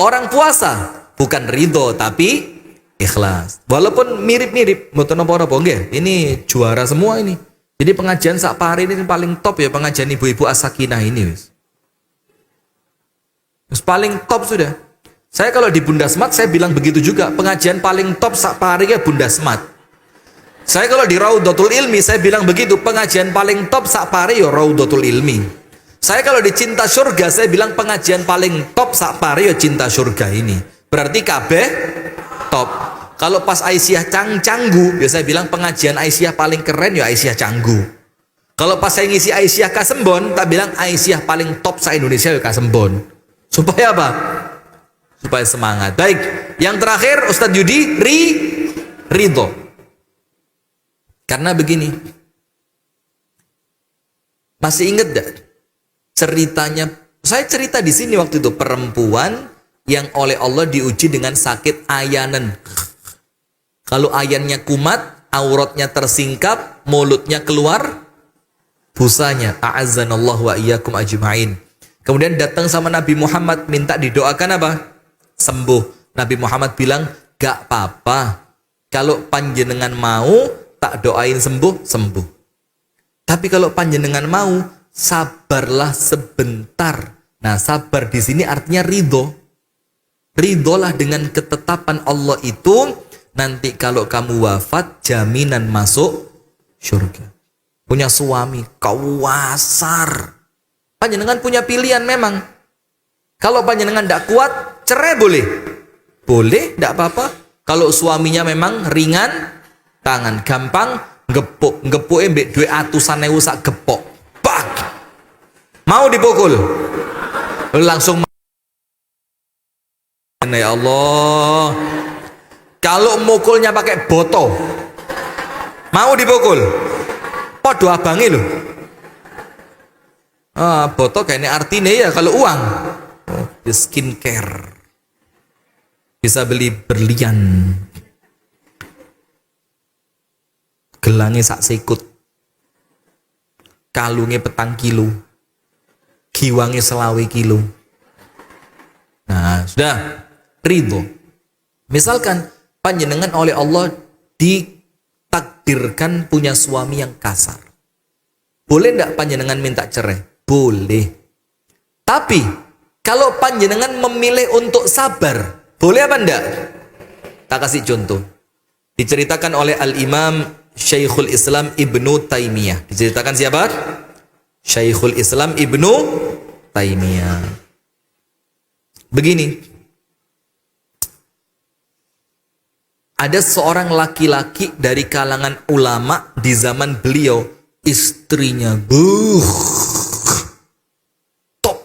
Orang puasa bukan ridho tapi ikhlas. Walaupun mirip-mirip, mboten napa-napa nggih. Ini juara semua ini. Jadi pengajian sak pari ini paling top ya, pengajian ibu-ibu As-Sakinah ini wis. Paling top sudah. Saya kalau di Bunda Smart saya bilang begitu juga, pengajian paling top sak pari ya Bunda Smart. Saya kalau di Raudhatul Ilmi saya bilang begitu, pengajian paling top sak pari ya Raudhatul Ilmi. Saya kalau di Cinta Surga saya bilang pengajian paling top sak pari ya Cinta Surga ini. Berarti kabeh top. Kalau pas Aisyah Canggu, ya saya bilang pengajian Aisyah paling keren ya Aisyah Canggu. Kalau pas saya ngisi Aisyah Kasembon, tak bilang Aisyah paling top sa Indonesia ya Kasembon. Supaya apa? supaya semangat. Baik, yang terakhir Ustadz Yudi, ridho. Karena begini, masih ingat gak ceritanya? Saya cerita di sini waktu itu perempuan yang oleh Allah diuji dengan sakit ayanan. Kalau ayannya kumat, auratnya tersingkap, mulutnya keluar busanya. A'azzanallahu wa iyyakum ajma'in. Kemudian datang sama Nabi Muhammad minta didoakan apa? Sembuh. Nabi Muhammad bilang, gak apa-apa. Kalau panjenengan mau, tak doain sembuh, sembuh. Tapi kalau panjenengan mau, sabarlah sebentar. Nah, sabar di sini artinya ridho. Ridholah dengan ketetapan Allah itu, nanti kalau kamu wafat, jaminan masuk surga. Punya suami, kawasar. Panjenengan punya pilihan memang. Kalau panjenengan tidak kuat, cerai boleh. Boleh, tidak apa-apa. Kalau suaminya memang ringan, tangan gampang, ngepuk mbek duwe atusan ewu sak gepok. Pak. Mau dipukul. Langsung ya Allah. Kalau mukulnya pakai boto, mau dipukul. Podo abangi loh. Boto kayaknya artinya ya kalau uang. Skincare. Bisa beli berlian. Gelangnya sak sikut. Kalungnya 4 kilo. Giwange 20 kilo. Nah, sudah ridho. Misalkan panjenengan oleh Allah ditakdirkan punya suami yang kasar. Boleh enggak panjenengan minta cerai? Boleh. Tapi kalau panjenengan memilih untuk sabar, boleh apa enggak? Tak kasih contoh. Diceritakan oleh Al-Imam Syekhul Islam Ibnu Taimiyah. Diceritakan siapa? Syekhul Islam Ibnu Taimiyah. Begini, ada seorang laki-laki dari kalangan ulama di zaman beliau, istrinya top,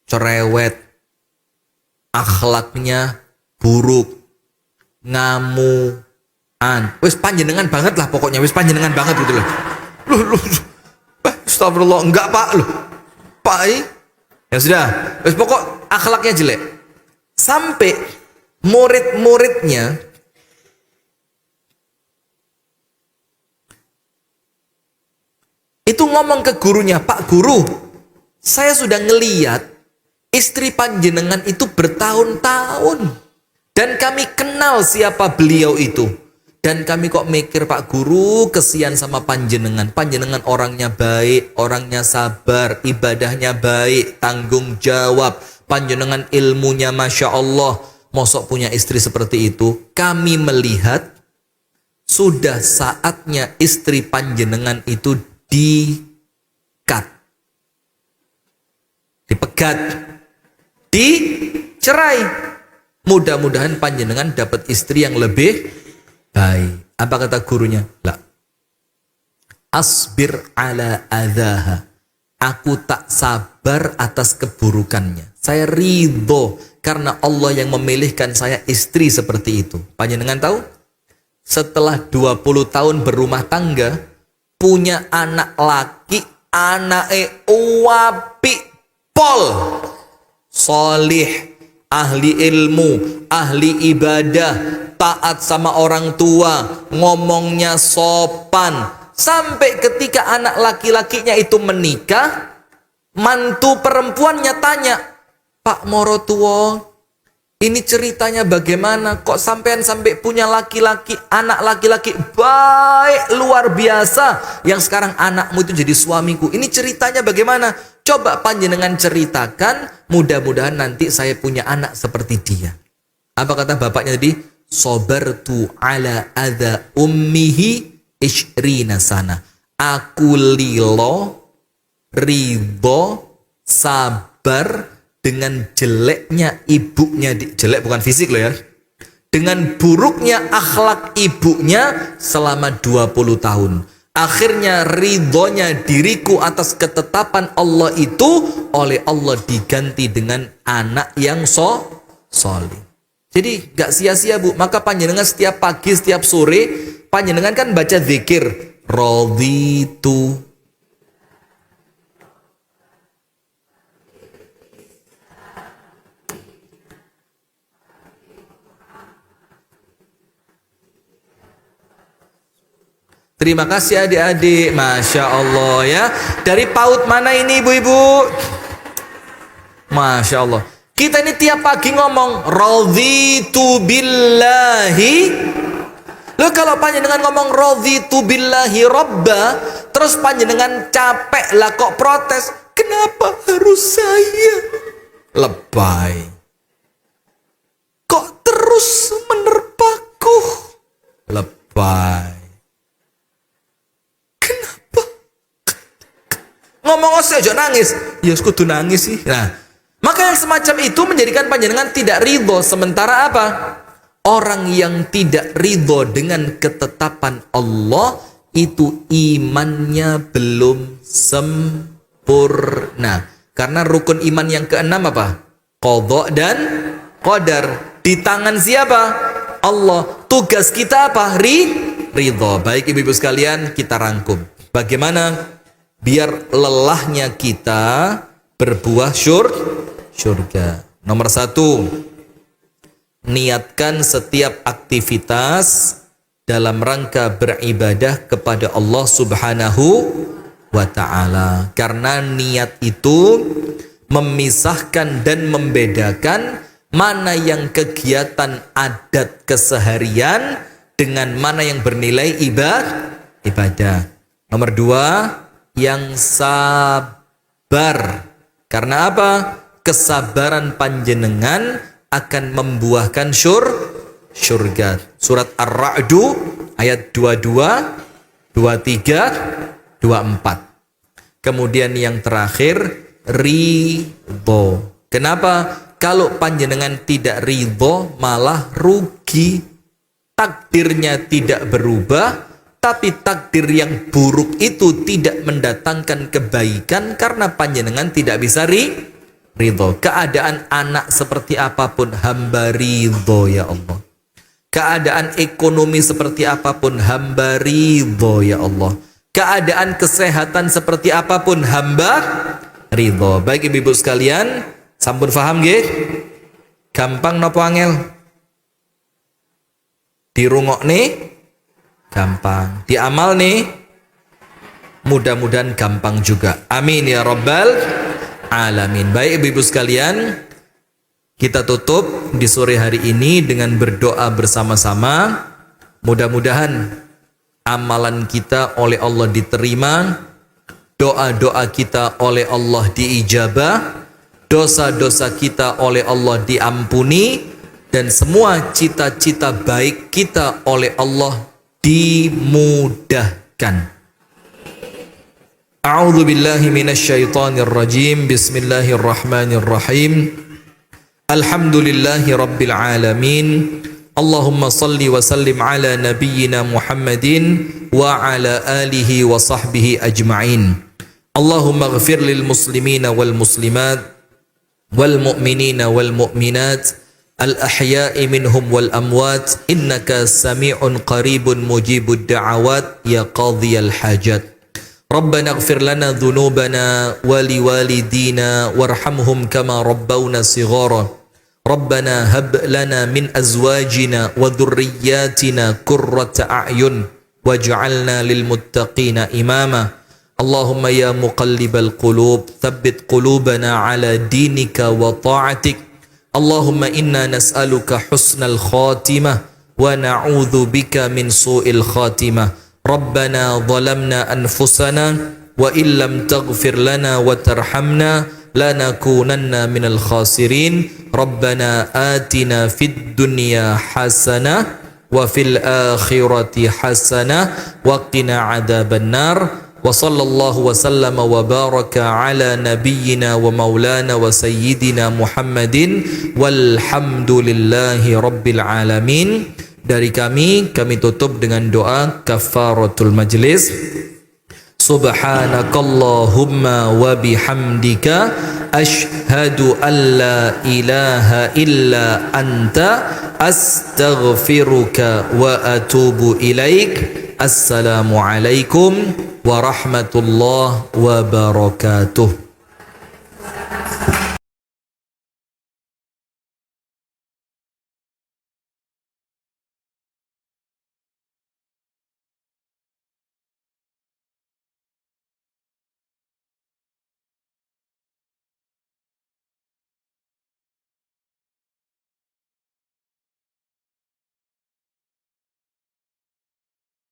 cerewet, akhlaknya buruk, ngamuan, wis panjenengan banget lah pokoknya, wis panjenengan banget gitu loh. Astagfirullah, enggak pak loh. Pak, ya sudah, wis pokok akhlaknya jelek. Sampai murid-muridnya itu ngomong ke gurunya, Pak Guru, saya sudah ngeliat istri panjenengan itu bertahun-tahun dan kami kenal siapa beliau itu. Dan kami kok mikir, Pak Guru, kesian sama panjenengan. Panjenengan orangnya baik, orangnya sabar, ibadahnya baik, tanggung jawab. Panjenengan ilmunya Masya Allah. Mosok punya istri seperti itu. Kami melihat sudah saatnya istri panjenengan itu dipegat, dicerai. Mudah-mudahan panjenengan dapat istri yang lebih baik. Apa kata gurunya? La. Asbir ala adzaha. Aku tak sabar atas keburukannya. Saya ridho karena Allah yang memilihkan saya istri seperti itu. Panjenengan tahu? Setelah 20 tahun berumah tangga, punya anak laki, anake wapi pol, solih, ahli ilmu, ahli ibadah, taat sama orang tua, ngomongnya sopan. Sampai ketika anak laki-lakinya itu menikah, mantu perempuannya tanya, Pak Morotuwo, ini ceritanya bagaimana? Kok sampean sampai punya laki-laki, anak laki-laki baik luar biasa, yang sekarang anakmu itu jadi suamiku. Ini ceritanya bagaimana? Coba panjenengan ceritakan, mudah-mudahan nanti saya punya anak seperti dia. Apa kata bapaknya tadi? Sabartu ala adza ummihi ishrina sana. Aku ridho, sabar dengan jeleknya ibunya, jelek bukan fisik loh ya, dengan buruknya akhlak ibunya selama 20 tahun. Akhirnya ridhonya diriku atas ketetapan Allah itu oleh Allah diganti dengan anak yang soleh. Jadi gak sia-sia Bu. Maka panjenengan setiap pagi, setiap sore panjenengan kan baca zikir raditu. Terima kasih adik-adik, Masya Allah ya. Dari PAUD mana ini ibu-ibu? Masya Allah. Kita ini tiap pagi ngomong raditu billahi. Loh kalau panjenengan ngomong raditu billahi robba, terus panjenengan capek lah kok protes, kenapa harus saya? Lebay. Kok terus menerpaku? Lebay. Ngomong aja nangis, ya kudu nangis sih. Nah, maka yang semacam itu menjadikan panjenengan tidak ridho. Sementara apa? Orang yang tidak ridho dengan ketetapan Allah itu imannya belum sempurna. Karena rukun iman yang keenam apa? Qadha dan qadar. Di tangan siapa? Allah. Tugas kita apa? Ridho. Baik ibu-ibu sekalian, kita rangkum. Bagaimana biar lelahnya kita berbuah syurga. Nomor 1, niatkan setiap aktivitas dalam rangka beribadah kepada Allah Subhanahu wa ta'ala. Karena niat itu memisahkan dan membedakan mana yang kegiatan adat keseharian dengan mana yang bernilai ibadah. Nomor 2, yang sabar. Karena apa? Kesabaran panjenengan akan membuahkan syurga. Surat Ar-Ra'du ayat 22, 23, 24. Kemudian yang terakhir, ridho. Kenapa? Kalau panjenengan tidak ridho malah rugi. Takdirnya tidak berubah, tapi takdir yang buruk itu tidak mendatangkan kebaikan karena panjenengan tidak bisa ridho. Keadaan anak seperti apapun hamba ridho ya Allah. Keadaan ekonomi seperti apapun hamba ridho ya Allah. Keadaan kesehatan seperti apapun hamba ridho. Baik ibu-ibu sekalian, sampun paham nggih? Gampang napa angel? Dirungokne gampang, diamal nih mudah-mudahan gampang juga. Amin ya rabbal alamin. Baik ibu-ibu sekalian, kita tutup di sore hari ini dengan berdoa bersama-sama. Mudah-mudahan amalan kita oleh Allah diterima, doa-doa kita oleh Allah diijabah, dosa-dosa kita oleh Allah diampuni, dan semua cita-cita baik kita oleh Allah dimudahkan. A'udzu billahi minasyaitonir rajim. Bismillahirrahmanirrahim. Alhamdulillahi rabbil alamin. Allahumma salli wa sallim ala nabiyyina Muhammadin wa ala alihi wa sahbihi ajma'in. Allahumma ighfir lil muslimina wal muslimat wal mu'minina wal mu'minat al-ahya'i minhum wal amwat innaka sami'un qaribun mujibud da'awat ya qadhiyal hajat. Rabbana ighfir lana dhunubana wa liwalidina warhamhum kama rabbawna shighara. Rabbana hab lana min azwajina wa dhurriyyatina qurrata a'yun waj'alna lil muttaqina imama. Allahumma ya muqallibal qulub thabbit qulubana ala dinika wa ta'atik. Allahumma inna nas'aluka husnal khatimah wa na'udzu bika min su'il khatimah. Rabbana zalamna anfusana wa illam taghfir lana wa tarhamna lanakunanna minal khasirin. Rabbana atina fid dunya hasanah wa fil akhirati hasanah wa qina adzabannar. Wa sallallahu wa sallama wa baraka ala nabiyyina wa maulana wa sayyidina Muhammadin walhamdulillahi rabbil alamin. dari kami tutup dengan doa kafaratul majlis. Subhanakallahumma wa bihamdika ashhadu an la ilaha illa anta astaghfiruka wa atubu ilaik. Assalamualaikum warahmatullahi wabarakatuh.